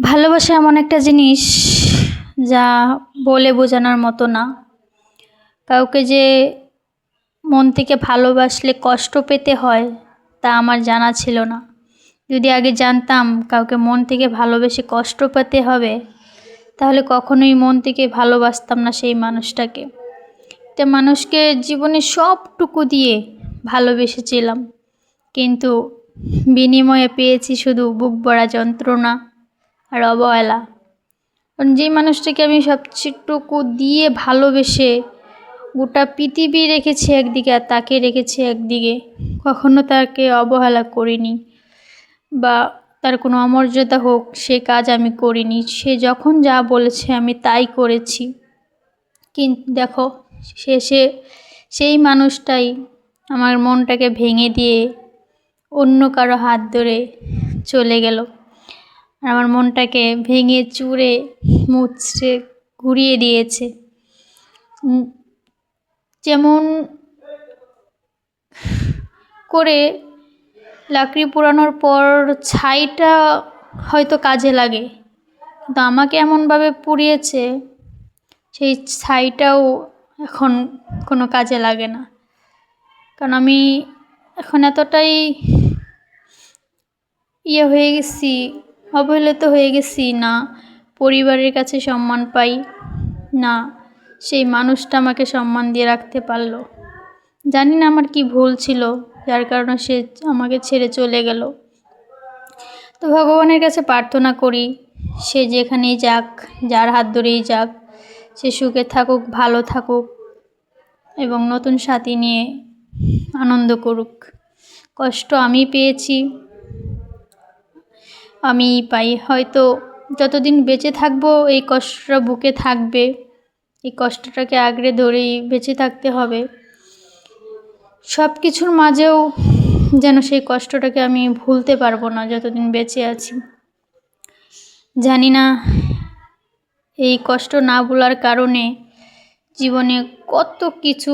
ভালোবাসা এমন একটা জিনিস যা বলে বোঝানোর মতো না। কাউকে যে মন থেকে ভালোবাসলে কষ্ট পেতে হয় তা আমার জানা ছিল না। যদি আগে জানতাম কাউকে মন থেকে ভালোবেসে কষ্ট পেতে হবে, তাহলে কখনোই মন থেকে ভালোবাসতাম না সেই মানুষটাকে। একটা মানুষকে জীবনে সবটুকু দিয়ে ভালোবেসেছিলাম, কিন্তু বিনিময়ে পেয়েছি শুধু বুক ভরা যন্ত্রণা আর অবহেলা। কারণ যেই মানুষটাকে আমি সবটুকু দিয়ে ভালোবেসে গোটা পৃথিবী রেখেছি একদিকে আর তাকে রেখেছি একদিকে, কখনো তাকে অবহেলা করিনি বা তার কোনো অমর্যাদা হোক সে কাজ আমি করিনি। সে যখন যা বলেছে আমি তাই করেছি। কিন্তু দেখো, শেষে সেই মানুষটাই আমার মনটাকে ভেঙে দিয়ে অন্য কারো হাত ধরে চলে গেল। আর আমার মনটাকে ভেঙে চুরে মুচড়ে ঘুরিয়ে দিয়েছে। যেমন করে লাকড়ি পোড়ানোর পর ছাইটা হয়তো কাজে লাগে, কিন্তু আমাকে এমনভাবে পুড়িয়েছে সেই ছাইটাও এখন কোনো কাজে লাগে না। কারণ আমি এখন এতটাই হয়ে গেছি, অবহেলিত হয়ে গেছি, না পরিবারের কাছে সম্মান পাই, না সেই মানুষটা আমাকে সম্মান দিয়ে রাখতে পারলো। জানি না আমার কি ভুল ছিল যার কারণে সে আমাকে ছেড়ে চলে গেল। তো ভগবানের কাছে প্রার্থনা করি, সে যেখানেই যাক, যার হাত ধরেই যাক, সে সুখে থাকুক, ভালো থাকুক এবং নতুন সাথী নিয়ে আনন্দ করুক। কষ্ট আমি পেয়েছি, আমি পাই, হয়তো যতদিন বেঁচে থাকবো এই কষ্টটা বুকে থাকবে। এই কষ্টটাকে আঁকড়ে ধরেই বেঁচে থাকতে হবে। সব কিছুর মাঝেও যেন সেই কষ্টটাকে আমি ভুলতে পারবো না যতদিন বেঁচে আছি। জানি না এই কষ্ট না ভোলার কারণে জীবনে কত কিছু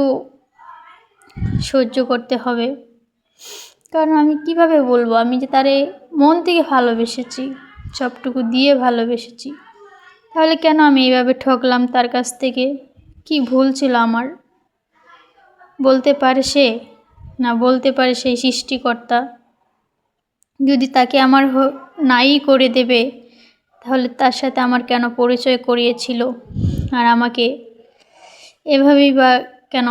সহ্য করতে হবে। কারণ আমি কিভাবে বলবো, আমি যে তারে মন থেকে ভালোবেসেছি, সবটুকু দিয়ে ভালোবেসেছি, তাহলে কেন আমি এইভাবে ঠকলাম তার কাছ থেকে? কি ভুল ছিল আমার? বলতে পারে সে, না বলতে পারে সেই সৃষ্টিকর্তা? যদি তাকে আমার নাই করে দেবে, তাহলে তার সাথে আমার কেন পরিচয় করিয়েছিল? আর আমাকে এভাবেই বা কেন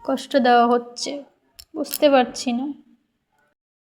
কষ্ট দেওয়া হচ্ছে? বুঝতে পারছি না।